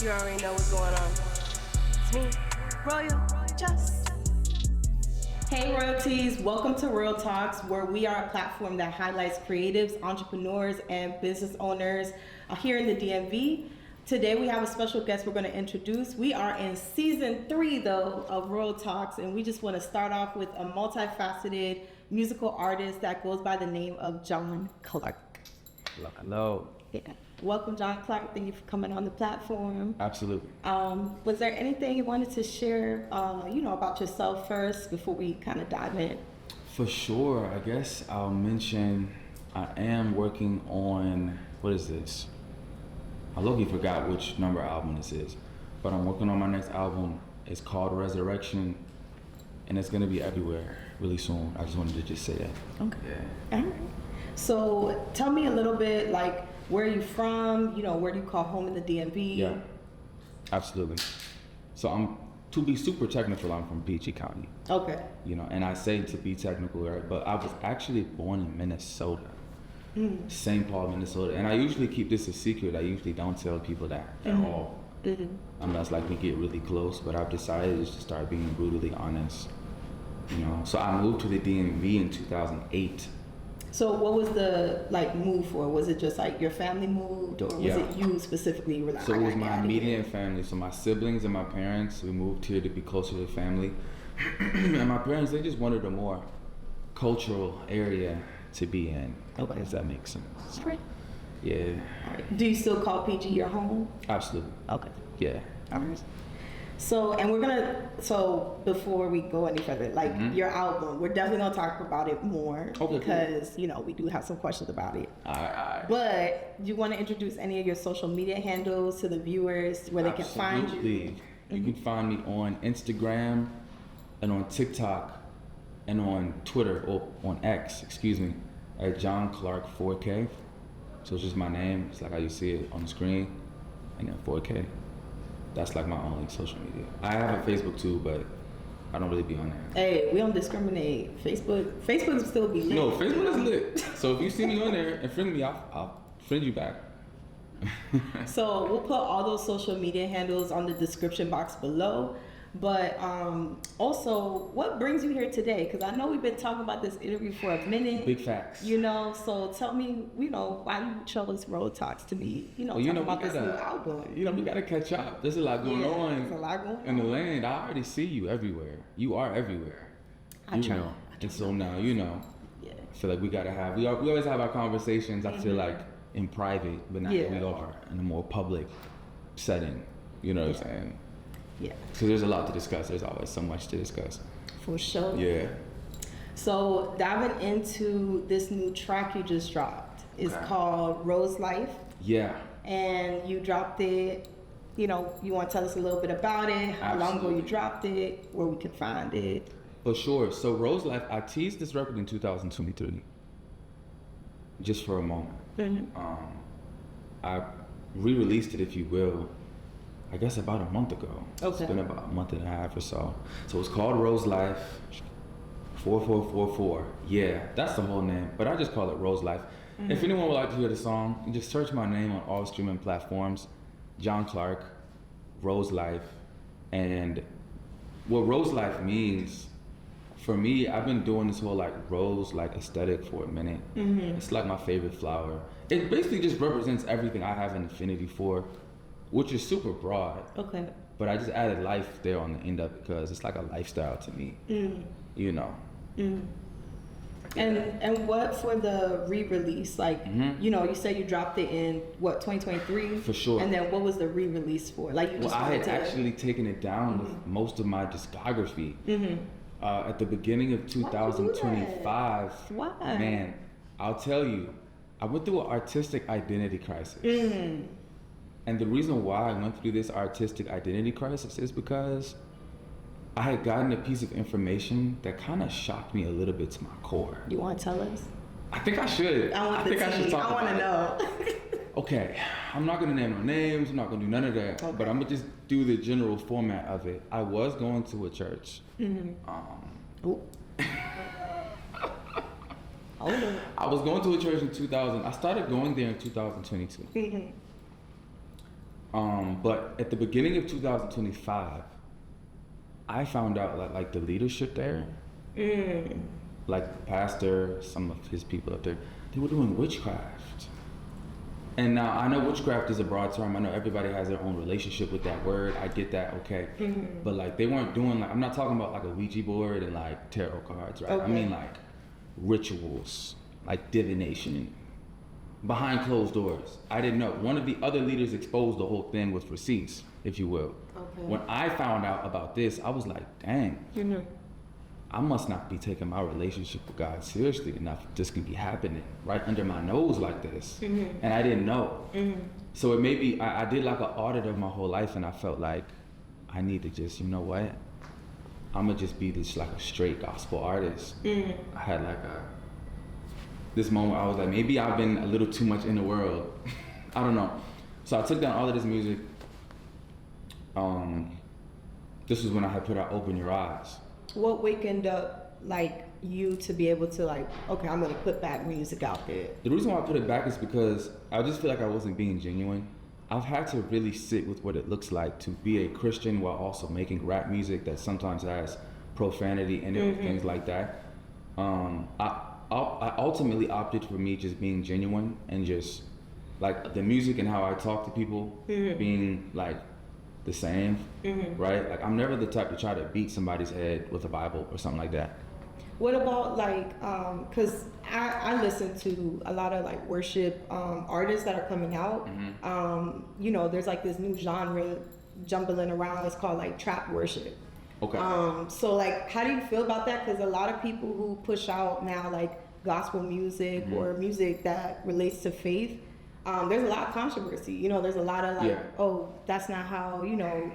You already know what's going on. It's me, Royal Just. Hey Royalties, welcome to Royal Talks, where we are a platform that highlights creatives, entrepreneurs, and business owners here in the DMV. Today we have a special guest we're going to introduce. We are in season 3 though of Royal Talks, and we just want to start off with a multifaceted musical artist that goes by the name of John Clark. Hello. Yeah. Welcome, John Clark. Thank you for coming on the platform. Absolutely. Was there anything you wanted to share, about yourself first before we kind of dive in? For sure. I guess I'll mention I am working on, what is this? I low-key forgot which number album this is, but I'm working on my next album. It's called Resurrection, and it's going to be everywhere really soon. I just wanted to just say that. Okay. Yeah. All right. So tell me a little bit, like, where are you from? Where do you call home in the DMV? Yeah, absolutely. So to be super technical, I'm from PG County. Okay. And I say to be technical, right? But I was actually born in Minnesota. St. Paul, Minnesota. And I usually keep this a secret. I usually don't tell people that at all. Unless like we get really close, but I've decided just to start being brutally honest. So I moved to the DMV in 2008. So what was the move for? Was it just like your family moved, or was it you specifically? So it was my immediate family. So my siblings and my parents, we moved here to be closer to family. And my parents, they just wanted a more cultural area to be in. Okay. If that makes sense. Right. Yeah. All right. Do you still call PG your home? Absolutely. Okay. Yeah. All right. So before we go any further, your album, we're definitely gonna talk about it more because we do have some questions about it. All right. But do you want to introduce any of your social media handles to the viewers where they can find you? Absolutely. You can find me on Instagram and on TikTok and on Twitter, or on X, at John Clark 4K. So it's just my name. It's like how you see it on the screen, and then 4K. That's like my only social media. I have a Facebook too, but I don't really be on there. Hey, we don't discriminate. Facebook will still be lit. No, Facebook is lit. So if you see me on there and friend me, I'll friend you back. So we'll put all those social media handles on the description box below. But also, what brings you here today? Because I know we've been talking about this interview for a minute. Big facts. So tell me, why you chose Royal Talks to me, talk about this new album. We gotta catch up. There's a lot going on. There's a lot going on in the land. I already see you everywhere. You are everywhere. I try. And so now, Yeah. I feel like we always have our conversations, I feel like, in private, but now that we are in a more public setting. You know what I'm saying? Yeah. Because there's a lot to discuss. There's always so much to discuss. For sure. Yeah. So diving into this new track you just dropped. It's called Rose Life. Yeah. And you dropped it, you want to tell us a little bit about it, how long ago you dropped it, where we can find it. For sure. So Rose Life, I teased this record in 2023. Just for a moment. I re-released it, if you will, I guess about a month ago. Okay. It's been about a month and a half or so. So it's called Rose Life 4444. Yeah, that's the whole name, but I just call it Rose Life. If anyone would like to hear the song, you just search my name on all streaming platforms, John Clark, Rose Life. And what Rose Life means, for me, I've been doing this whole rose aesthetic for a minute. It's like my favorite flower. It basically just represents everything I have an affinity for, which is super broad. Okay. But I just added life there on the end of it because it's like a lifestyle to me. And what for the re-release? You said you dropped it in 2023? For sure. And then what was the re-release for? I had actually taken it down with most of my discography. At the beginning of 2025. Why? Man, I'll tell you, I went through an artistic identity crisis. And the reason why I went through this artistic identity crisis is because I had gotten a piece of information that kind of shocked me a little bit to my core. You want to tell us? I think I should. I should talk about it. I want to know. Okay, I'm not gonna name no names. I'm not gonna do none of that. Okay. But I'm gonna just do the general format of it. I was going to a church. I was going to a church in 2000. I started going there in 2022. But at the beginning of 2025, I found out that like the leadership there, like the pastor, some of his people up there, they were doing witchcraft. And now I know witchcraft is a broad term. I know everybody has their own relationship with that word. I get that, okay. But like they weren't doing like, I'm not talking about like a Ouija board and like tarot cards, right? I mean like rituals, like divination, behind closed doors. I didn't know. One of the other leaders exposed the whole thing with receipts, if you will. When I found out about this, I was like, dang, I must not be taking my relationship with God seriously enough. This can be happening right under my nose like this. And I didn't know. So it made me, I did like an audit of my whole life, and I felt like I need to just, you know what? I'm gonna just be this like a straight gospel artist. I had like this moment I was like, maybe I've been a little too much in the world. I don't know. So I took down all of this music. This was when I had put out Open Your Eyes. What wakened up like you to be able to like, okay, I'm gonna put back music out there? The reason why I put it back is because I just feel like I wasn't being genuine. I've had to really sit with what it looks like to be a Christian while also making rap music that sometimes has profanity in it, things like that. I ultimately opted for me just being genuine and just like the music and how I talk to people being like the same, right? Like I'm never the type to try to beat somebody's head with a Bible or something like that. What about like, cause I listen to a lot of like worship artists that are coming out. You know, there's like this new genre jumbling around. It's called like trap worship. Okay. So like, how do you feel about that? Cause a lot of people who push out now like gospel music or music that relates to faith, there's a lot of controversy. You know, there's a lot of like, oh, that's not how, you know,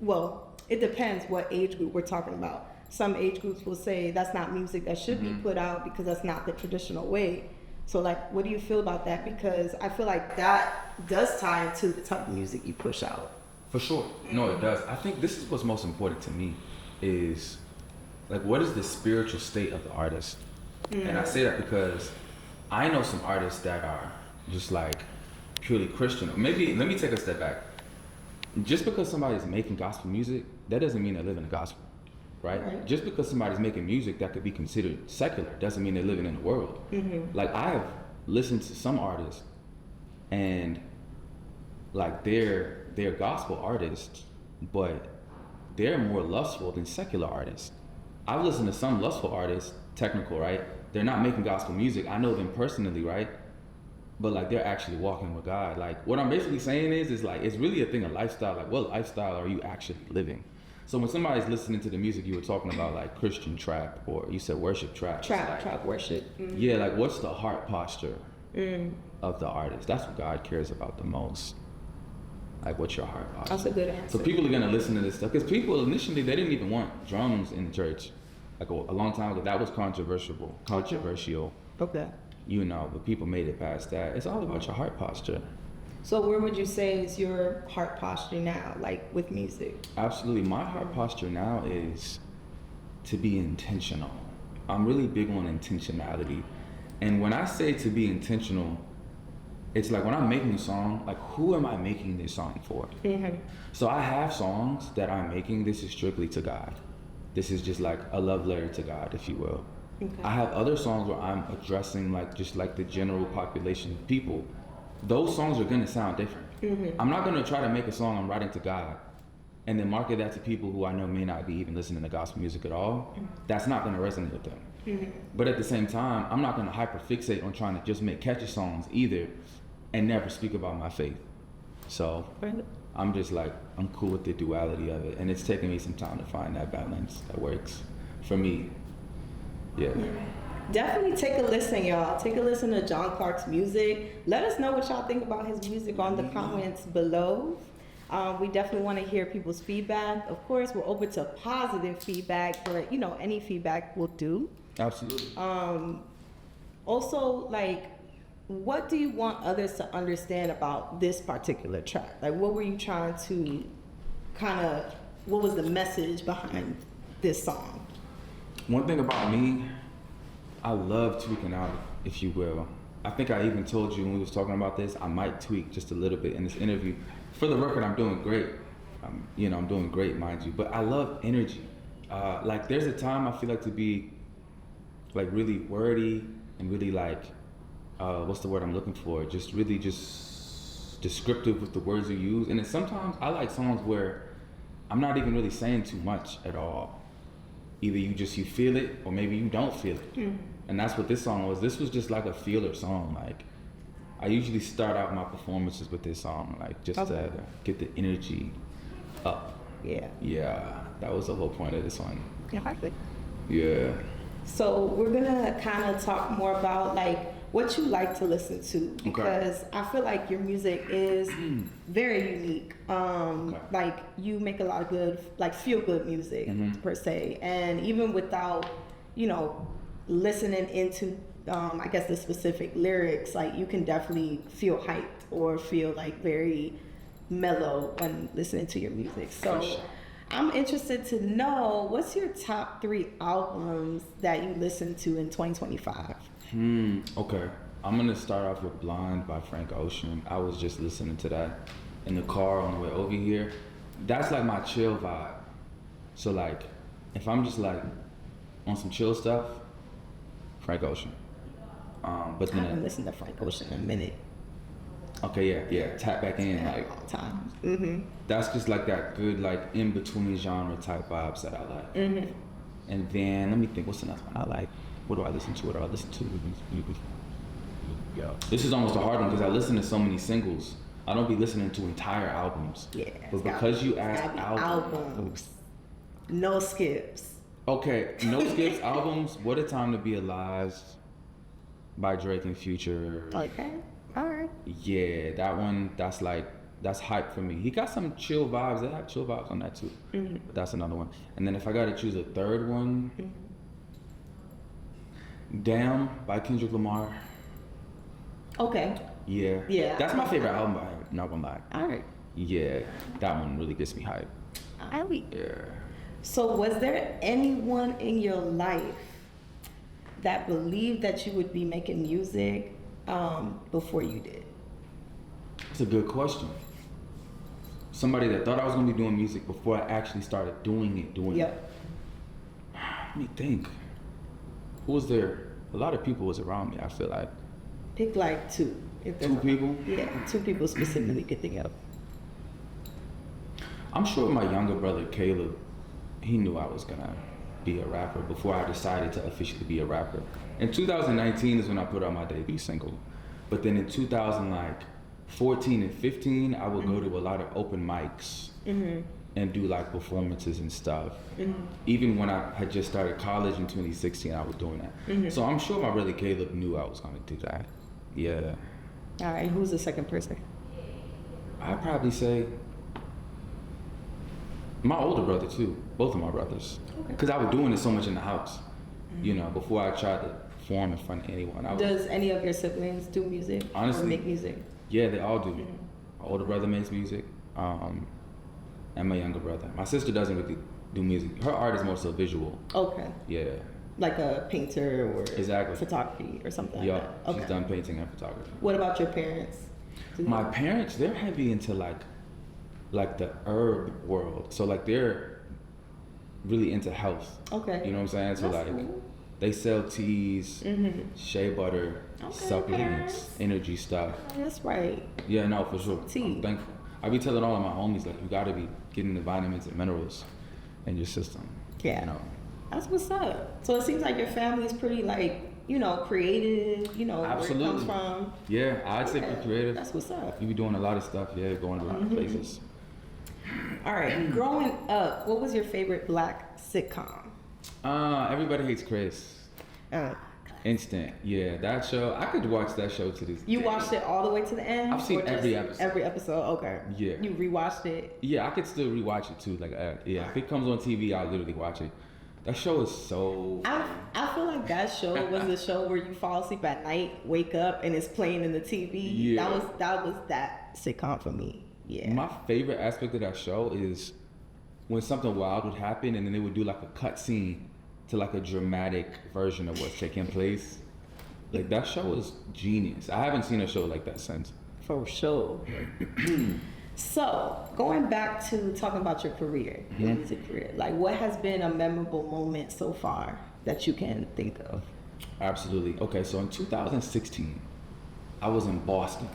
well, it depends what age group we're talking about. Some age groups will say that's not music that should be put out because that's not the traditional way. So like, what do you feel about that? Because I feel like that does tie into the type of music you push out. For sure. No, it does. I think this is what's most important to me is like, what is the spiritual state of the artist? And I say that because I know some artists that are just like purely Christian. Maybe, let me take a step back. Just because somebody's making gospel music, that doesn't mean they live in the gospel, right? Just because somebody's making music that could be considered secular doesn't mean they're living in the world. Like I have listened to some artists and like they're gospel artists, but they're more lustful than secular artists. I've listened to some lustful artists, technical, right? They're not making gospel music. I know them personally, right? But like they're actually walking with God. Like what I'm basically saying is like it's really a thing of lifestyle. Like what lifestyle are you actually living? So when somebody's listening to the music you were talking about, like Christian trap, or you said worship trap. Trap worship. Yeah, like what's the heart posture of the artist? That's what God cares about the most. Like what's your heart posture? That's a good answer. So people are gonna listen to this stuff because people initially they didn't even want drums in the church. Like a long time ago, that was controversial. Okay. You know, but people made it past that. It's all about your heart posture. So where would you say is your heart posture now, like with music? Absolutely. My heart posture now is to be intentional. I'm really big on intentionality. And when I say to be intentional, it's like when I'm making a song, like who am I making this song for? So I have songs that I'm making, this is strictly to God. This is just like a love letter to God, if you will. I have other songs where I'm addressing like just like the general population of people. Those songs are gonna sound different. I'm not gonna try to make a song I'm writing to God and then market that to people who I know may not be even listening to gospel music at all. That's not gonna resonate with them. But at the same time, I'm not gonna hyperfixate on trying to just make catchy songs either and never speak about my faith. So I'm just like, I'm cool with the duality of it. And it's taken me some time to find that balance that works for me. Yeah. Definitely take a listen, y'all. Take a listen to John Clark's music. Let us know what y'all think about his music on the comments below. We definitely want to hear people's feedback. Of course, we're open to positive feedback, but you know, any feedback will do. Absolutely. Also, like, what do you want others to understand about this particular track? Like, what were you trying to what was the message behind this song? One thing about me, I love tweaking out, if you will. I think I even told you when we was talking about this, I might tweak just a little bit in this interview. For the record, I'm doing great. I'm doing great, mind you. But I love energy. Like, there's a time I feel like to be, like, really wordy and really, like, what's the word I'm looking for? Just really just descriptive with the words you use. And then sometimes I like songs where I'm not even really saying too much at all. Either you feel it, or maybe you don't feel it. And that's what this song was. This was just like a feeler song. Like, I usually start out my performances with this song, like, just to get the energy up. Yeah, that was the whole point of this one. Yeah. So we're gonna kind of talk more about like what you like to listen to, because I feel like your music is very unique. Like, you make a lot of good, like, feel good music per se, and even without, listening into I guess the specific lyrics, like, you can definitely feel hyped or feel like very mellow when listening to your music. So I'm interested to know, what's your top 3 albums that you listen to in 2025? Okay. I'm gonna start off with Blind by Frank Ocean. I was just listening to that in the car on the way over here. That's like my chill vibe. So, like, if I'm just like on some chill stuff, Frank Ocean. But then I haven't listened to Frank Ocean in a minute. Okay, yeah, tap back in, like, Long time. that's just like that good, like, in between genre type vibes that I like. And then let me think, what's the next one I like? What do I listen to? Yo, this is almost a hard one because I listen to so many singles. I don't be listening to entire albums. Yeah. But because you asked albums, no skips. Okay, no skips. Albums. What a Time to Be Alive by Drake and Future. Okay. All right. Yeah, that one. That's hype for me. He got some chill vibes. They have chill vibes on that too. But that's another one. And then if I got to choose a third one, Damn by Kendrick Lamar. Okay. Yeah. Yeah. That's my favorite album by him, not gonna lie. All right. Yeah, that one really gets me hyped. Yeah. So was there anyone in your life that believed that you would be making music before you did? That's a good question. Somebody that thought I was gonna be doing music before I actually started doing it. Let me think. Who was there? A lot of people was around me, I feel like. Pick like 2. Two people? Yeah, 2 people specifically could think of. I'm sure my younger brother, Caleb, he knew I was gonna be a rapper before I decided to officially be a rapper. In 2019 is when I put out my debut single. But then in 2014 and 15, I would go to a lot of open mics and do like performances and stuff. Even when I had just started college in 2016, I was doing that. So I'm sure my brother Caleb knew I was gonna do that. Yeah. All right, who's the second person? I'd probably say my older brother too, both of my brothers. Because I was doing it so much in the house, before I tried to perform in front of anyone. Does any of your siblings do music? Honestly, or make music? Yeah, they all do. My older brother makes music, and my younger brother. My sister doesn't really do music. Her art is more so visual. Okay. Yeah. Like a painter or photography or something like that? Yeah, she's done painting and photography. What about your parents? My parents, they're heavy into like the herb world. So like they're really into health. Okay. You know what I'm saying? So That's like cool. they sell teas, shea butter, supplements, energy stuff. That's right. Yeah, no, for sure. Tea. I'm thankful. I be telling all of my homies, like, you gotta be getting the vitamins and minerals in your system. Yeah. That's what's up. So it seems like your family's pretty like, creative, Absolutely. where it comes from. Yeah, I'd say pretty creative. That's what's up. You be doing a lot of stuff, going to a lot of places. All right. Growing up, what was your favorite Black sitcom? Everybody Hates Chris. Instant. Yeah, that show. I could watch that show to this You day. watched it all the way to the end? I've seen or just every episode. Every episode, okay. Yeah. You rewatched it? Yeah, I could still rewatch it too. Like, if it comes on TV, I'll literally watch it. That show is so. I feel like that show was the show where you fall asleep at night, wake up, and it's playing in the TV. Yeah. That was that sitcom for me. Yeah. My favorite aspect of that show is when something wild would happen, and then they would do like a cut scene to like a dramatic version of what's taking place. Like, that show is genius. I haven't seen a show like that since. For sure. So, going back to talking about your career, your music career, like what has been a memorable moment so far that you can think of? Absolutely. Okay, so in 2016, I was in Boston.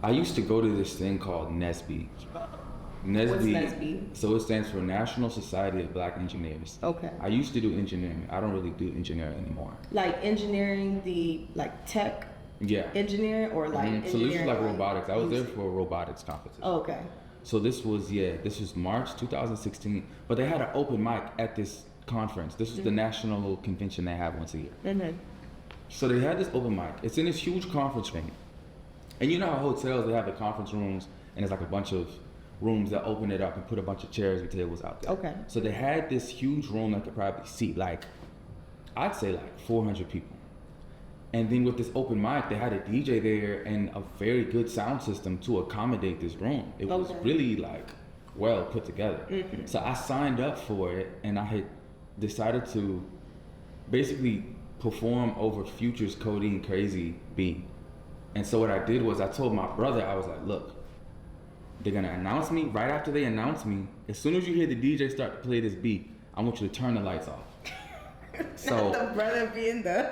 I used to go to this thing called NSBE. What's NSBE? So it stands for National Society of Black Engineers. Okay. I used to do engineering. I don't really do engineering anymore. Like engineering, the like tech Yeah. engineering, or like So this was like engineering, robotics. I was there music? for a robotics competition. Oh, okay. So this was March 2016, but they had an open mic at this conference. This was the national convention they have once a year. Mm-hmm. So they had this open mic. It's in this huge conference room. And you know how hotels, they have the conference rooms and there's like a bunch of rooms that open it up and put a bunch of chairs and tables out there. Okay. So they had this huge room that could probably seat like, I'd say like 400 people. And then with this open mic, they had a DJ there and a very good sound system to accommodate this room. It was really like well put together. Mm-hmm. So I signed up for it and I had decided to basically perform over Future's Codeine Crazy beat. And so what I did was I told my brother, I was like, look, they're gonna announce me. Right after they announce me, as soon as you hear the DJ start to play this beat, I want you to turn the lights off. So Not the brother being the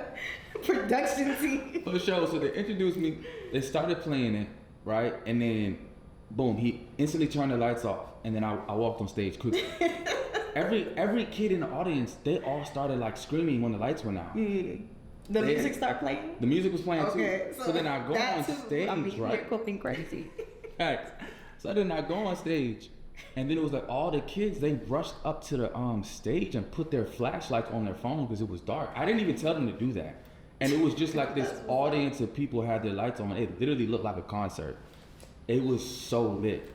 production team. for sure. So they introduced me. They started playing it, right? And then, boom, he instantly turned the lights off. And then I walked on stage quickly. Every kid in the audience, they all started like screaming when the lights went out. Mm. The music started playing? The music was playing Okay, too. So then I go on stage, I mean, right? you're cooking crazy. Facts. So then I go on stage, and then it was like all the kids, they rushed up to the stage and put their flashlights on their phone because it was dark. I didn't even tell them to do that. And it was just like this audience of people had their lights on. It literally looked like a concert. It was so lit.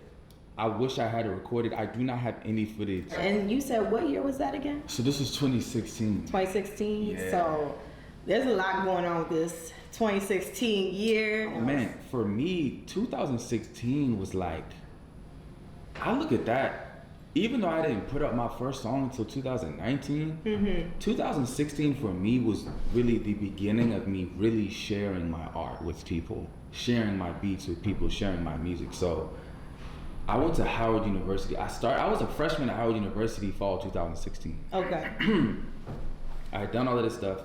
I wish I had it recorded. I do not have any footage. And you said, what year was that again? So this was 2016. 2016. Yeah. So there's a lot going on with this 2016 year. Oh, man, for me, 2016 was like, I look at that, even though I didn't put up my first song until 2019, 2016 for me was really the beginning of me really sharing my art with people, sharing my beats with people, sharing my music. So I went to Howard University. I was a freshman at Howard University fall 2016. Okay. I had done all of this stuff.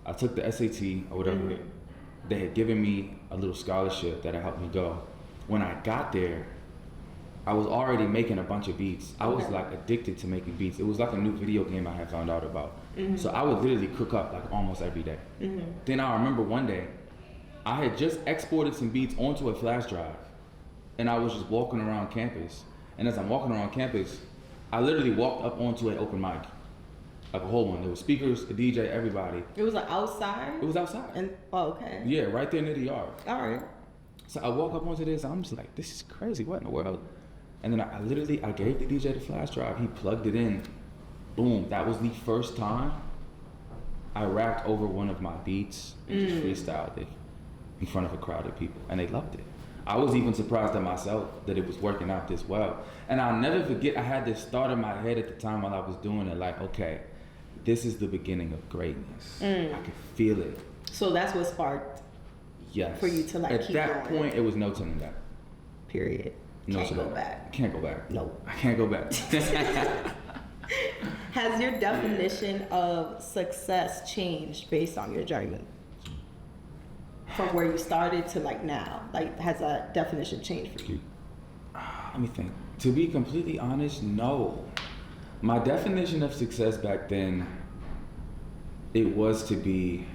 I took the SAT or whatever. They had given me a little scholarship that had helped me go. When I got there, I was already making a bunch of beats. I was like addicted to making beats. It was like a new video game I had found out about. So I would literally cook up like almost every day. Then I remember one day, I had just exported some beats onto a flash drive, and I was just walking around campus. And as I'm walking around campus, I literally walked up onto an open mic, like a whole one. There was speakers, a DJ, everybody. It was like outside? It was outside. And okay. Yeah, right there near the yard. All right. So I walk up onto this, I'm just like, this is crazy, what in the world? And then I literally gave the DJ the flash drive, he plugged it in, boom. That was the first time I rapped over one of my beats and just freestyled it in front of a crowd of people, and they loved it. I was even surprised at myself that it was working out this well. And I'll never forget, I had this thought in my head at the time while I was doing it, like, okay, this is the beginning of greatness. I could feel it. So that's what sparked for you to like at keep that going. point, it was no turning back. Period. No Can't turning go back. Can't go back. No. I can't go back. Has your definition of success changed based on your journey? From where you started to like now? Like, has that definition changed for you? Let me think. To be completely honest, no. My definition of success back then, it was to be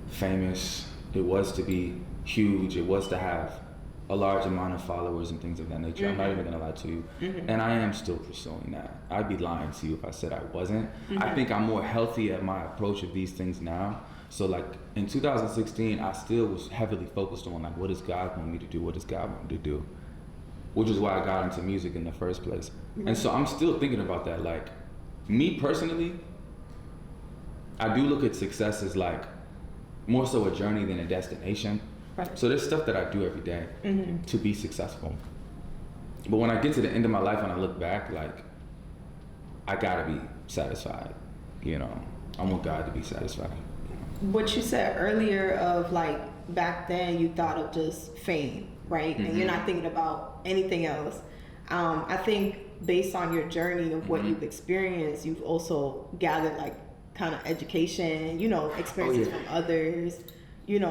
famous, it was to be huge, it was to have a large amount of followers and things of that nature. I'm not even gonna lie to you. And I am still pursuing that. I'd be lying to you if I said I wasn't. I think I'm more healthy at my approach of these things now. So like in 2016, I still was heavily focused on like, what does God want me to do? What does God want me to do? Which is why I got into music in the first place. And so I'm still thinking about that. Like, me personally, I do look at success as like more so a journey than a destination. Right. So there's stuff that I do every day to be successful. But when I get to the end of my life and I look back, like, I gotta be satisfied, you know? I want God to be satisfied. What you said earlier of like back then you thought of just fame, right? And you're not thinking about anything else. I think based on your journey of what you've experienced, you've also gathered like kind of education, experiences from others,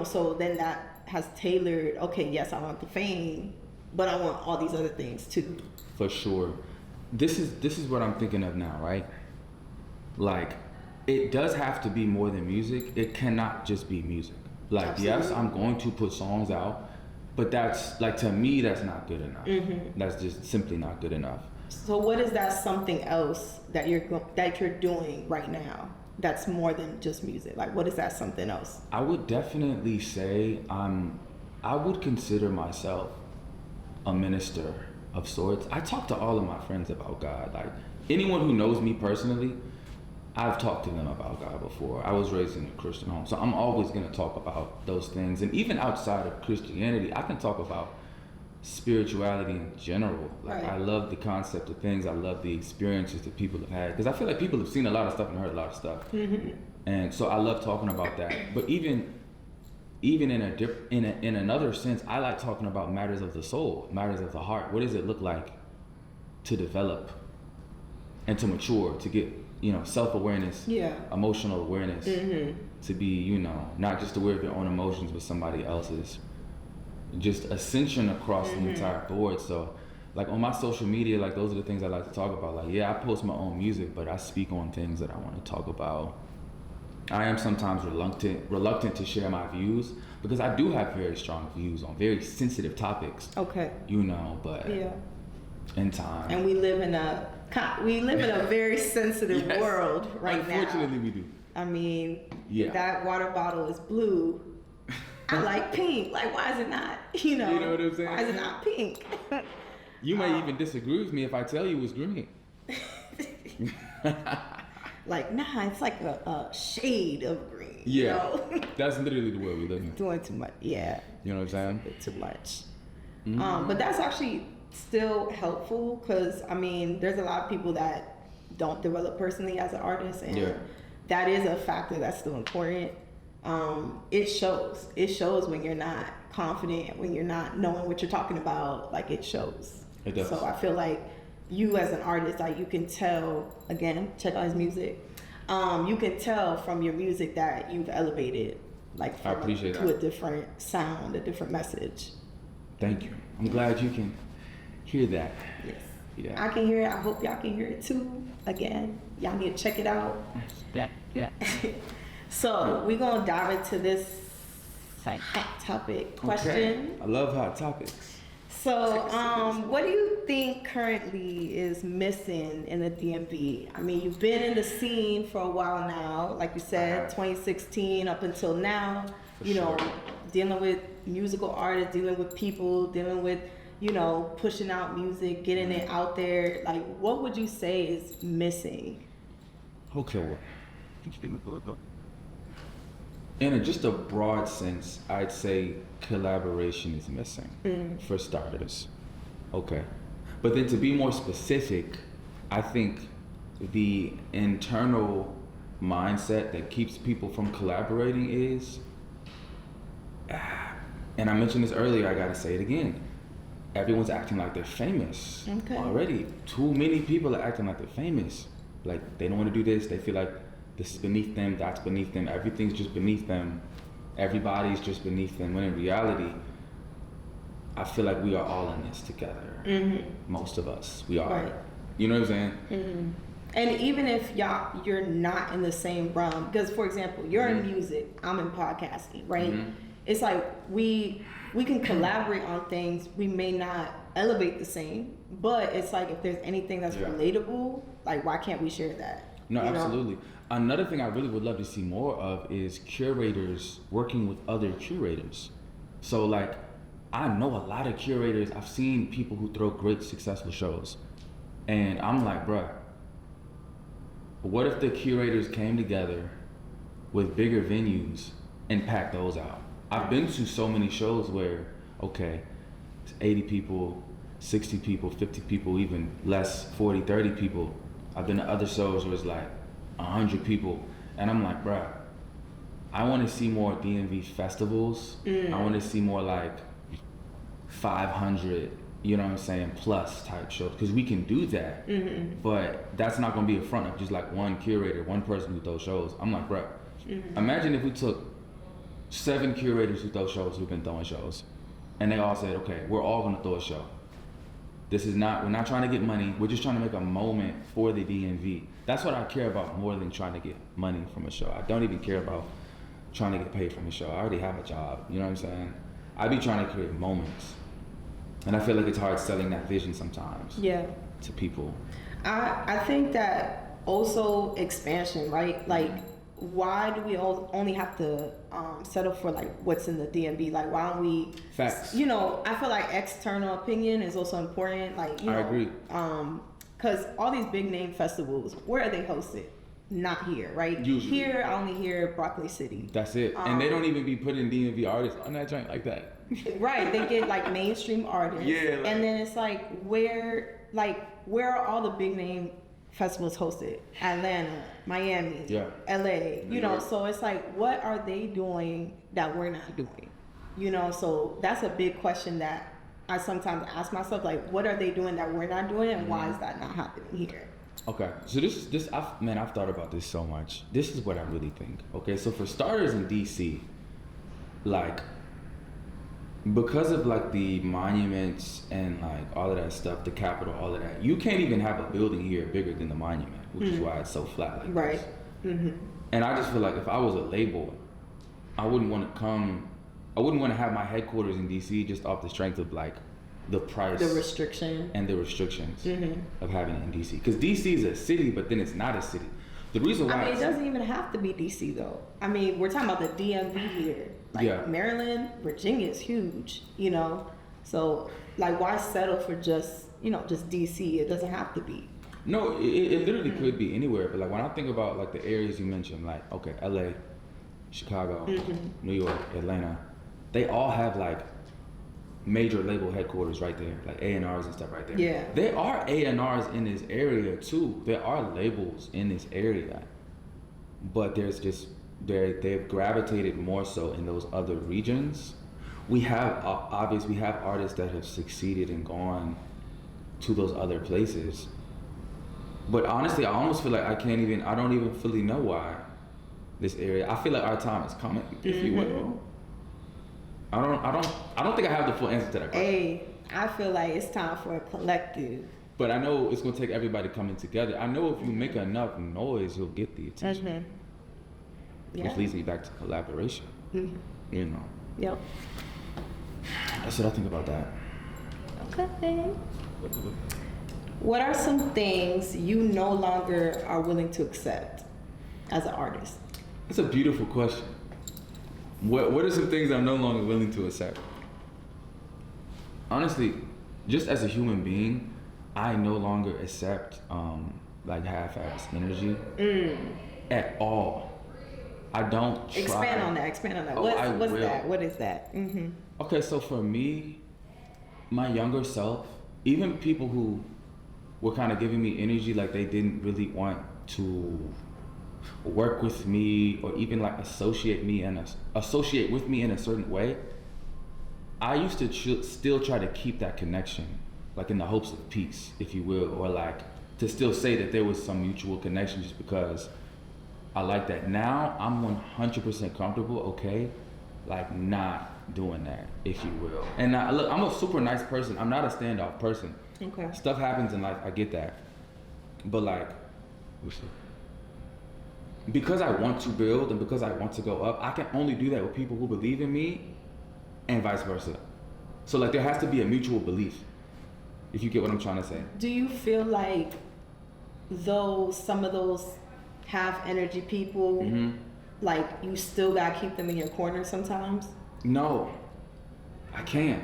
so then that has tailored, okay, yes, I want the fame, but I want all these other things too. For sure. This is what I'm thinking of now, right? Like, it does have to be more than music. It cannot just be music. Like, Absolutely. yes, I'm going to put songs out, but that's, like, to me, that's not good enough. That's just simply not good enough. So what is that something else that you're doing right now that's more than just music? Like, what is that something else? I would definitely say I would consider myself a minister of sorts. I talk to all of my friends about God. Like, anyone who knows me personally, I've talked to them about God before. I was raised in a Christian home, so I'm always going to talk about those things. And even outside of Christianity, I can talk about spirituality in general. Like, Right. I love the concept of things. I love the experiences that people have had, because I feel like people have seen a lot of stuff and heard a lot of stuff. And so I love talking about that. But even in another sense, I like talking about matters of the soul, matters of the heart. What does it look like to develop and to mature, to get, self-awareness, emotional awareness, to be, not just aware of your own emotions, but somebody else's. Just ascension across the entire board. So, like, on my social media, like, those are the things I like to talk about. Like, yeah, I post my own music, but I speak on things that I want to talk about. I am sometimes reluctant to share my views, because I do have very strong views on very sensitive topics. Okay. But in time. And we live in a very sensitive world right now. Unfortunately, we do. I mean, that water bottle is blue. I like pink. Like, why is it not? You know what I'm saying? Why is it not pink? You may even disagree with me if I tell you it's green. Like, nah, it's like a shade of green. Yeah, that's literally the world we live in. Doing too much. Yeah. You know what I'm saying? Bit too much. But that's actually still helpful, because I mean, there's a lot of people that don't develop personally as an artist, and that is a factor that's still important. It shows when you're not confident, when you're not knowing what you're talking about. Like, it shows. It does. So I feel like you as an artist, like, you can tell, again, check out his music. You can tell from your music that you've elevated, like, I appreciate to that. a different sound, a different message. Thank you. I'm glad you can hear that. Yes. Yeah. I can hear it. I hope y'all can hear it too. Again, y'all need to check it out. Yeah. So we're gonna dive into this hot topic question. Okay. I love hot topics. So, what do you think currently is missing in the DMV? I mean, you've been in the scene for a while now, like you said, 2016 up until now. Dealing with musical artists, dealing with people, dealing with, pushing out music, getting it out there. Like, what would you say is missing? Okay, well, in just a broad sense, I'd say collaboration is missing for starters. Okay. But then to be more specific, I think the internal mindset that keeps people from collaborating is, and I mentioned this earlier, I gotta say it again, everyone's acting like they're famous already. Too many people are acting like they're famous. Like, they don't want to do this, they feel like this is beneath them, that's beneath them, everything's just beneath them, everybody's just beneath them, when in reality, I feel like we are all in this together. Most of us, we are. Right. You know what I'm saying? And even if you're not in the same realm, because for example, you're in music, I'm in podcasting, right? It's like we can collaborate on things. We may not elevate the same, but it's like, if there's anything that's relatable, like, why can't we share that? No, absolutely. Another thing I really would love to see more of is curators working with other curators. So, like, I know a lot of curators. I've seen people who throw great, successful shows. And I'm like, bruh, what if the curators came together with bigger venues and packed those out? I've been to so many shows where, okay, it's 80 people, 60 people, 50 people, even less, 40, 30 people. I've been to other shows where it's like 100 people. And I'm like, bruh, I want to see more DMV festivals. I want to see more, like, 500, you know what I'm saying, plus type shows, because we can do that. But that's not going to be in front of just like one curator, one person who throws shows. I'm like, bro, imagine if we took 7 curators who throw shows, who've been throwing shows, and they all said, okay, we're all going to throw a show. We're not trying to get money. We're just trying to make a moment for the DMV. That's what I care about more than trying to get money from a show. I don't even care about trying to get paid from a show. I already have a job, you know what I'm saying? I be trying to create moments. And I feel like it's hard selling that vision sometimes to people. I think that also expansion, right? Like, why do we only have to settle for like what's in the DMV? Like, why don't we? Facts. You know, I feel like external opinion is also important. Like, you know, I agree. Because all these big name festivals, where are they hosted? Not here, right? Usually. Here, I only hear Broccoli City. That's it. And they don't even be putting DMV artists on that joint like that. Right, they get like mainstream artists. Yeah. Like, and then it's like, where are all the big name festivals hosted? Atlanta, Miami, LA, you know, so it's like, what are they doing that we're not doing? You know, so that's a big question that I sometimes ask myself, like, what are they doing that we're not doing, and why is that not happening here? Okay, so I've thought about this so much. This is what I really think. Okay, so for starters in DC, like, because of like the monuments and like all of that stuff, the Capitol, all of that, you can't even have a building here bigger than the monument, which is why it's so flat like right. this. And I just feel like if I was a label, I wouldn't want to have my headquarters in DC just off the strength of like the price, the restriction, and the restrictions of having it in DC. Because DC is a city, but then it's not a city. The reason why it doesn't even have to be DC though. I mean, we're talking about the DMV here. Like Maryland, Virginia is huge, you know. So like, why settle for just DC? It doesn't have to be. No, it literally could be anywhere. But like when I think about like the areas you mentioned, like okay, LA, Chicago, New York, Atlanta, they all have like major label headquarters right there, like A&Rs and stuff right there. Yeah. There are A&Rs in this area too. There are labels in this area, but they've gravitated more so in those other regions. We have obviously we have artists that have succeeded and gone to those other places. But honestly, I almost feel like I don't even fully know why this area. I feel like our time is coming, if you will. I don't think I have the full answer to that question. Hey, I feel like it's time for a collective. But I know it's gonna take everybody coming together. I know if you make enough noise, you'll get the attention. Which leads me back to collaboration. You know. Yep. That's what I think about that. Okay. What are some things you no longer are willing to accept as an artist? That's a beautiful question. What are some things I'm no longer willing to accept? Honestly, just as a human being, I no longer accept like half-ass energy at all. I don't try. Expand on that. Oh, What's that? What is that? Okay, so for me, my younger self, even people who were kind of giving me energy like they didn't really want to work with me or even like associate with me in a certain way, I used to still try to keep that connection, like in the hopes of peace, if you will, or like to still say that there was some mutual connection just because I like that. Now I'm 100% comfortable, okay, like not doing that, if you will. And look, I'm a super nice person. I'm not a standoff person. Okay. Stuff happens in life, I get that. But like, because I want to build and because I want to go up, I can only do that with people who believe in me and vice versa. So like there has to be a mutual belief, if you get what I'm trying to say. Do you feel like some of those half energy people, like you still gotta keep them in your corner sometimes? No, I can't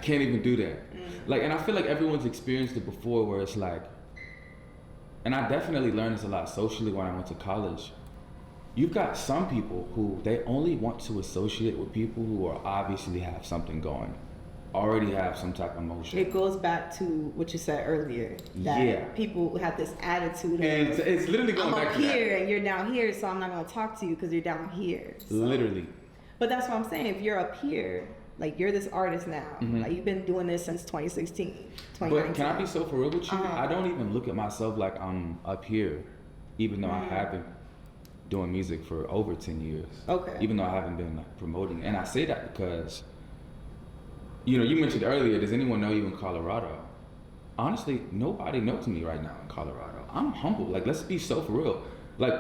even do that. Like, and I feel like everyone's experienced it before where it's like, and I definitely learned this a lot socially when I went to college. You've got some people who they only want to associate with people who are obviously have something going, already have some type of emotion. It goes back to what you said earlier, that people have this attitude and of, it's literally going I'm back up to here that. And you're down here, so I'm not gonna talk to you because you're down here. So. Literally. But that's what I'm saying. If you're up here, Like, you're this artist now. Mhm. Like, you've been doing this since 2016, But 2019. can I be so for real with you? Uh-huh. I don't even look at myself like I'm up here, even though I have been doing music for over 10 years. Okay. Even though I haven't been like promoting. And I say that because, you know, you mentioned earlier, does anyone know you in Colorado? Honestly, nobody knows me right now in Colorado. I'm humble. Like, let's be so for real. Like,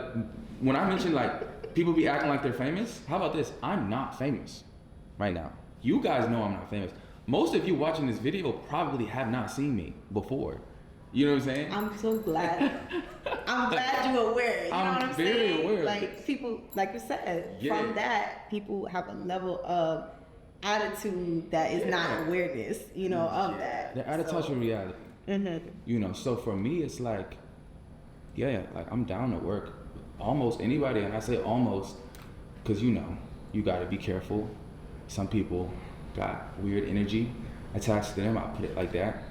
when I mention like people be acting like they're famous, how about this? I'm not famous right now. You guys know I'm not famous. Most of you watching this video probably have not seen me before. You know what I'm saying? I'm so glad. I'm glad you're aware. You know what I'm very saying? aware. Like, people, like you said, Yeah. from that, people have a level of attitude that is not awareness, you know, of that. They're out of touch with reality. You know, so for me, it's like, yeah, like I'm down to work. Almost anybody, and I say almost, because you know, you got to be careful. Some people got weird energy attached to them. I put it like that.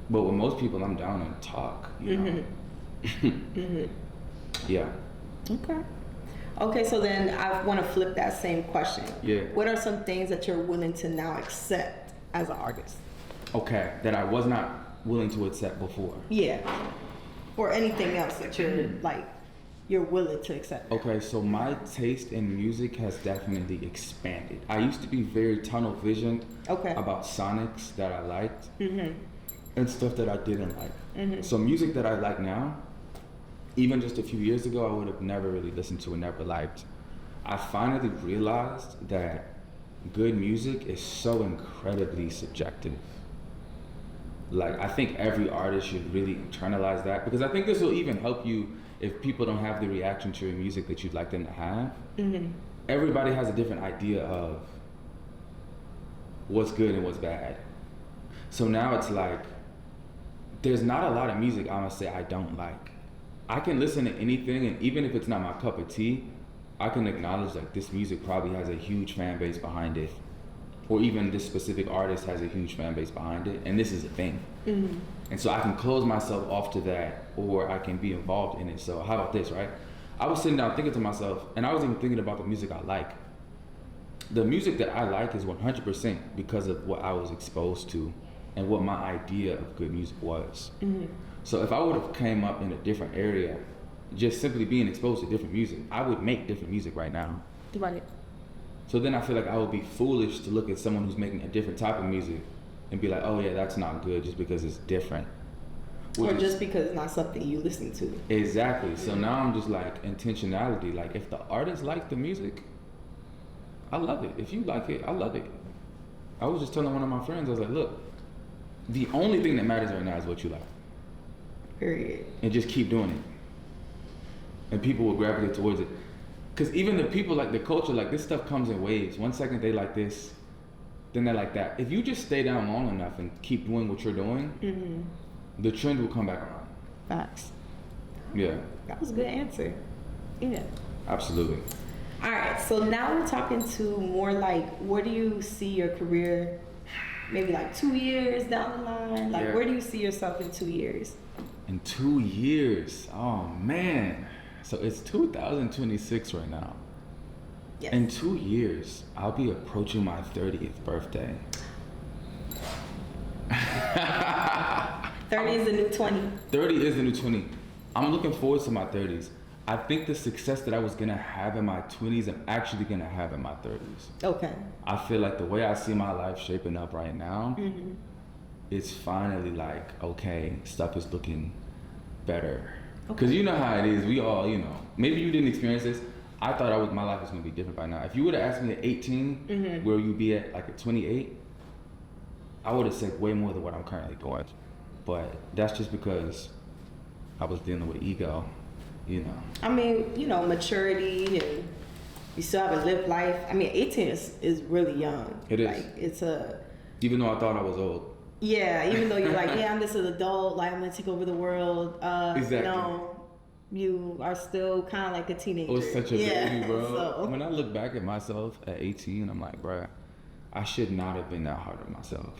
But with most people, I'm down to talk. You know. Yeah. Okay. Okay, so then I want to flip that same question. Yeah. What are some things that you're willing to now accept as an artist? Okay, that I was not willing to accept before. Yeah. Or anything else that you're like, you're willing to accept. Okay, so my taste in music has definitely expanded. I used to be very tunnel visioned about sonics that I liked and stuff that I didn't like. So music that I like now, even just a few years ago, I would have never really listened to and never liked. I finally realized that good music is so incredibly subjective. Like, I think every artist should really internalize that, because I think this will even help you if people don't have the reaction to your music that you'd like them to have. Everybody has a different idea of what's good and what's bad. So now it's like, there's not a lot of music I'm gonna say I don't like. I can listen to anything, and even if it's not my cup of tea, I can acknowledge like this music probably has a huge fan base behind it, or even this specific artist has a huge fan base behind it, and this is a thing. And so I can close myself off to that, or I can be involved in it. So how about this, right? I was sitting down thinking to myself, and I was even thinking about the music I like. The music that I like is 100% because of what I was exposed to and what my idea of good music was. So if I would have came up in a different area, just simply being exposed to different music, I would make different music right now. Right. So then I feel like I would be foolish to look at someone who's making a different type of music and be like, oh yeah, that's not good just because it's different. Or just because it's not something you listen to. Exactly. So now I'm just like intentionality. Like, if the artist likes the music, I love it. If you like it, I love it. I was just telling one of my friends, I was like, look, the only thing that matters right now is what you like. Period. And just keep doing it. And people will gravitate towards it. Because even the people, like the culture, like this stuff comes in waves. 1 second they like this, then they like that. If you just stay down long enough and keep doing what you're doing, the trend will come back around. Facts. Yeah. That was a good answer. Yeah. Absolutely. All right, so now we're talking to more like, where do you see your career, maybe like 2 years down the line? Like, where do you see yourself in 2 years? In 2 years, oh man. So it's 2026 right now. Yes. In 2 years, I'll be approaching my 30th birthday. 30 is the new 20. 30 is the new 20. I'm looking forward to my 30s. I think the success that I was gonna have in my 20s, I'm actually gonna have in my 30s. Okay. I feel like the way I see my life shaping up right now, it's finally like, okay, stuff is looking better. Because you know how it is, we all, you know, maybe you didn't experience this. I thought my life was gonna be different by now. If you would have asked me at 18, where you'd be at like at 28, I would have said way more than what I'm currently going. But that's just because I was dealing with ego, you know. I mean, you know, maturity, and you still haven't lived life. I mean, 18 is really young. It is. Like, it's a... Even though I thought I was old. Yeah, even though you're like, yeah, I'm just an adult, like I'm gonna take over the world. Exactly. No, you are still kind of like a teenager. I was such a baby, bro. So. When I look back at myself at 18, I'm like, bro, I should not have been that hard on myself.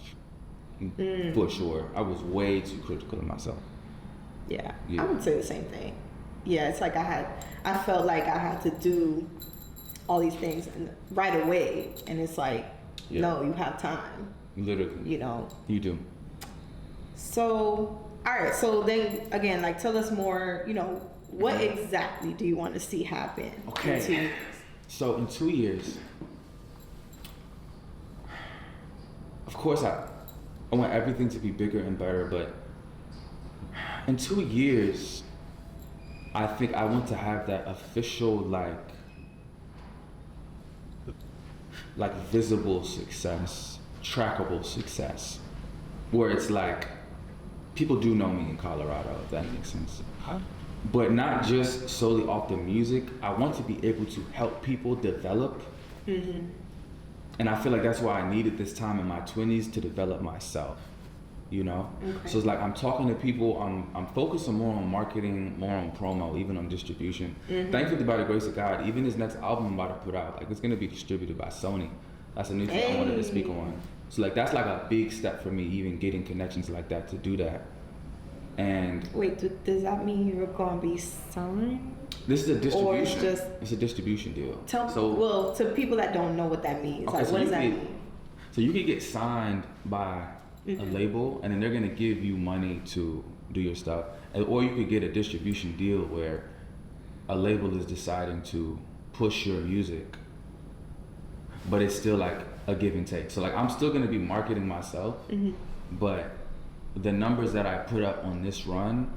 For sure. I was way too critical of myself. Yeah, I would say the same thing. Yeah, it's like I felt like I had to do all these things right away, and it's like, Yeah. No, you have time. Literally. You know. You do. So, all right. So then again, like, tell us more. You know, what exactly do you want to see happen? Okay. In 2 years? So in 2 years, of course, I want everything to be bigger and better, but in 2 years, I think I want to have that official, like visible success, trackable success, where it's like, people do know me in Colorado, if that makes sense. But not just solely off the music. I want to be able to help people develop. And I feel like that's why I needed this time in my 20s to develop myself, you know? Okay. So it's like I'm talking to people, I'm focusing more on marketing, more on promo, even on distribution. Thankfully, by the grace of God, even this next album I'm about to put out, like, it's gonna be distributed by Sony. That's a new thing I wanted to speak on. So like, that's like a big step for me, even getting connections like that to do that. And Wait, does that mean you're gonna be signed? this is a distribution. Or it's just it's a distribution deal. Well, to people that don't know what that means, Okay, like, so what you does that get- mean? So you can get signed by a label, and then they're gonna give you money to do your stuff, or you could get a distribution deal where a label is deciding to push your music, but it's still like a give and take. So like, I'm still gonna be marketing myself, but the numbers that I put up on this run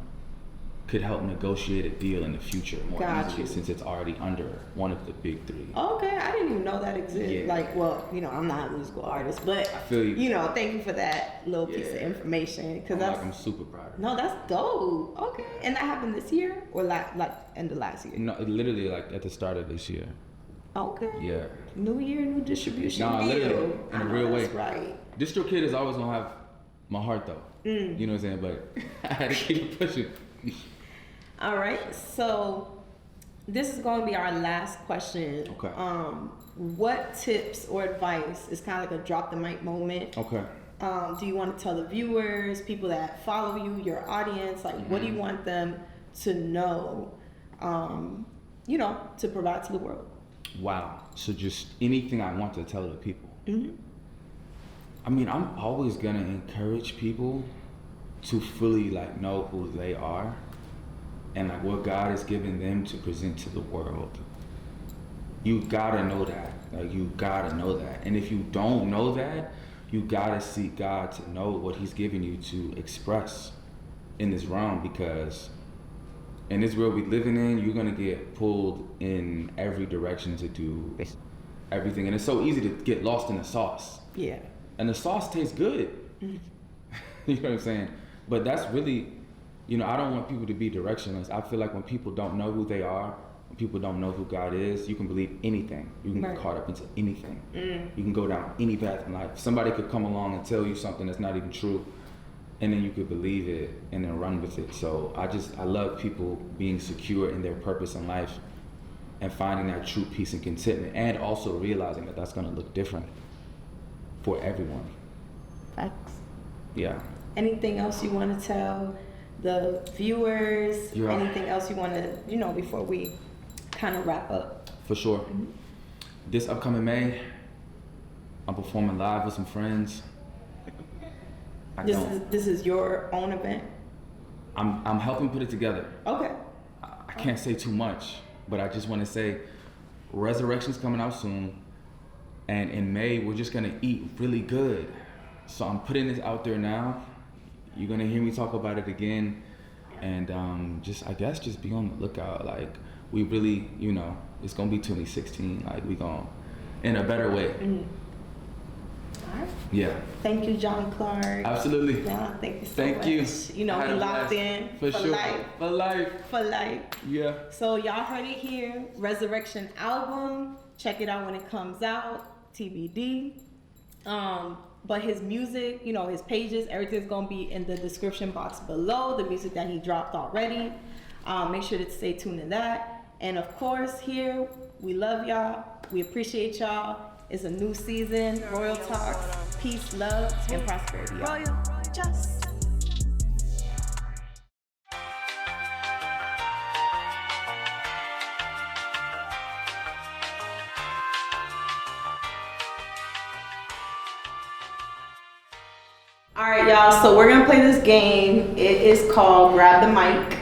could help negotiate a deal in the future more Got easily, you. since it's already under one of the big three. Okay, I didn't even know that existed. Yeah. Like, well, you know, I'm not a musical artist, but I feel you. you know, thank you for that little piece of Yeah. information, because that's I'm super proud of it. no, that's dope. Okay, and that happened this year or like end of last year? No, literally like at the start of this year. Okay. Yeah. New year, new distribution. Nah, deal. literally, in I a know real way. that's right. DistroKid is always gonna have my heart though. You know what I'm saying? But I had to keep pushing. All right, so this is going to be our last question. Okay. What tips or advice is kind of like a drop the mic moment? Okay. Do you want to tell the viewers, people that follow you, your audience, like, what do you want them to know, you know, to provide to the world? Wow. So just anything I want to tell the people. I mean, I'm always gonna encourage people to fully like know who they are and like what God has given them to present to the world. You gotta know that. Like, you gotta know that. And if you don't know that, you gotta seek God to know what He's given you to express in this realm, because in this world we living in, you're gonna get pulled in every direction to do everything. And it's so easy to get lost in the sauce. Yeah. And the sauce tastes good. You know what I'm saying? But that's really, you know, I don't want people to be directionless. I feel like when people don't know who they are, when people don't know who God is, you can believe anything. You can get caught up into anything. You can go down any path in life. Somebody could come along and tell you something that's not even true, and then you could believe it and then run with it. So I love people being secure in their purpose in life and finding that true peace and contentment, and also realizing that that's gonna look different for everyone. Facts. Yeah. Anything else you want to tell the viewers? Yeah. Anything else you want to, you know, before we kind of wrap up? For sure. This upcoming May, I'm performing live with some friends. This is your own event? I'm helping put it together. Okay. I can't say too much, but I just want to say Resurrection's coming out soon, and in May we're just gonna eat really good. So I'm putting this out there now. You're gonna hear me talk about it again, and I guess just be on the lookout. Like, we really, you know, it's gonna be 2016. Like, we gonna in a better way. All right. Yeah. Thank you, John Clark. Absolutely. Yeah, thank you so Thank much. you. You know, I had we a locked blast. in For sure. life. For life. For life. Yeah. So y'all heard it here. Resurrection album. Check it out when it comes out. TBD. But his music, you know, his pages, everything's gonna be in the description box below. The music that he dropped already. Make sure to stay tuned to that. And of course, here we love y'all. We appreciate y'all. It's a new season. Royal Talks. Peace, love, and prosperity. Y'all. Royal Just. y'all. So we're gonna play this game. It is called Grab the Mic.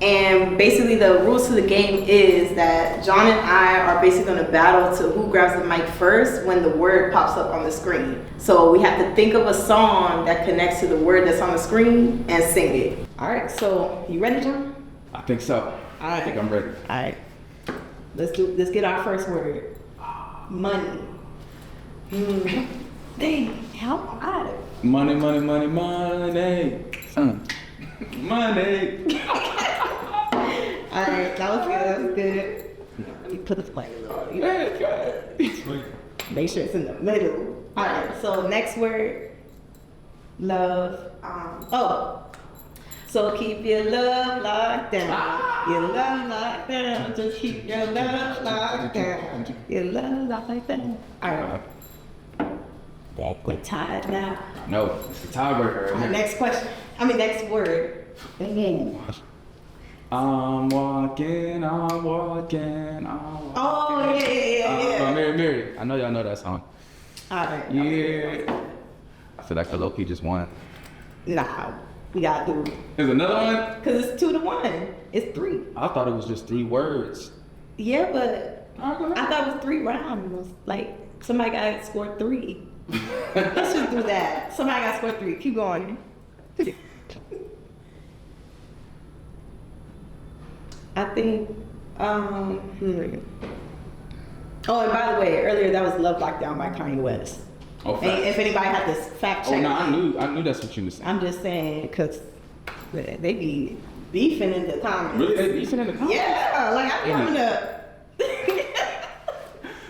And basically the rules to the game is that John and I are basically going to battle to who grabs the mic first when the word pops up on the screen. So we have to think of a song that connects to the word that's on the screen and sing it. All right, so you ready, John? I think so. I think I'm ready. All right. Let's get our first word. Money. Dang, how hard? Money, money, money, money. Money. Alright, that was good, that was good. Let me put this play a little. Make sure it's in the middle. Alright, so next word. Love. So keep your love locked down. Your love locked down. Just keep your love locked down. Your love locked down. Alright. We're tied now. No, it's the tiebreaker. Alright, next question. Next word. I'm walking, I'm walking, I'm walking. Oh, yeah. Mary. I know y'all know that song. Alright. Yeah. I feel like the low key just won. Nah, we gotta do it. There's another one? Cause it's 2-1. It's 3. I thought it was just 3 words. Yeah, but I thought it was 3 rounds. Like, somebody got scored 3. Let's just do that. Somebody got scored 3. Keep going. I think, Oh, and by the way, earlier that was Love Lockdown by Kanye West. Oh, and if anybody had this fact check. Oh, no, I knew that's what you were saying. I'm just saying, because they be beefing in the comments. Really? They beefing in the comments? Yeah, like I'm coming up.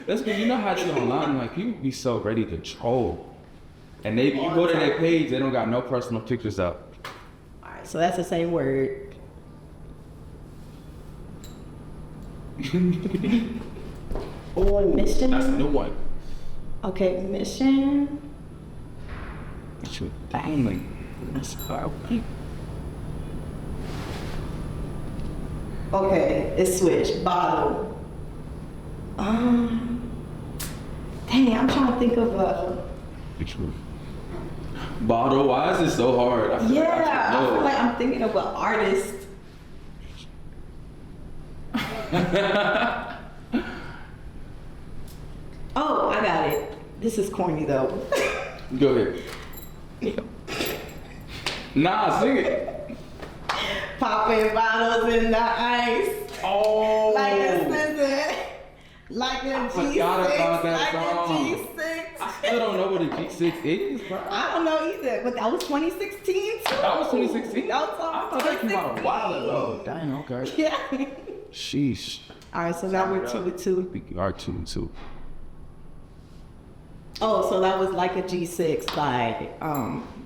That's because you know how they online, like people be so ready to troll. And you go to their page, they don't got no personal pictures up. Alright, so that's the same word. Mission. That's a new one. Okay, mission. It's your family. Okay, it's switched. Bottle. Dang, I'm trying to think of a. Bottle. Why is it so hard? I feel like I'm thinking of an artist. Oh, I got it. This is corny though. Go ahead. Nah, sing it. Popping bottles in the ice. Oh. Like a scissor. Like a G6. Forgot about that like song. a G6. I still don't know what a G6 is, bro. I don't know either, but that was 2016 too. That was 2016? That was I thought that came out a while ago. Dang, okay. Yeah. Sheesh. Alright, so now we're 2-2. We are 2-2. Oh, so that was like a G6, like,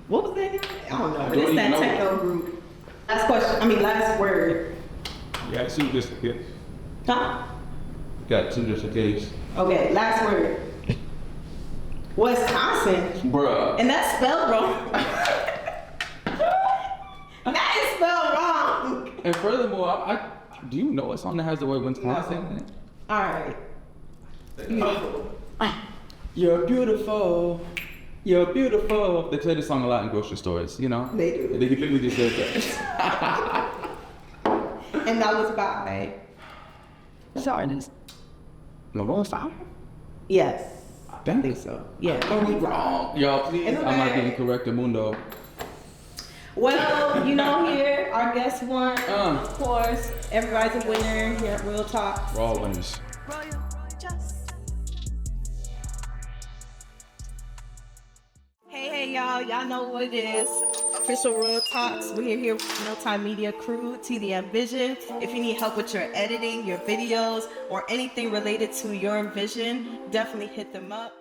what was that? I don't know. It's that techno group. Last question, last word. Yeah, 2 different kids. Huh? Got 2 different kids. Okay, last word. Wisconsin. Bruh. And that's spelled wrong. That is spelled wrong. And furthermore, do you know a song that has the word Wisconsin in it? Alright. You're beautiful. You're beautiful. They play this song a lot in grocery stores, you know? They do. They literally just said that. And that was by. Sorry, this. Lamar Fowler? Yes. I think so. Yeah. Don't be wrong. Y'all, please. It's I'm not okay. getting corrected, Mundo. Well, here, our guest won. Of course, everybody's a winner here at Real Talks. We're all winners. Royal Just. Hey, y'all. Y'all know what it is. Official Royal Talks. We're here with No Time Media crew, TDM Vision. If you need help with your editing, your videos, or anything related to your vision, definitely hit them up.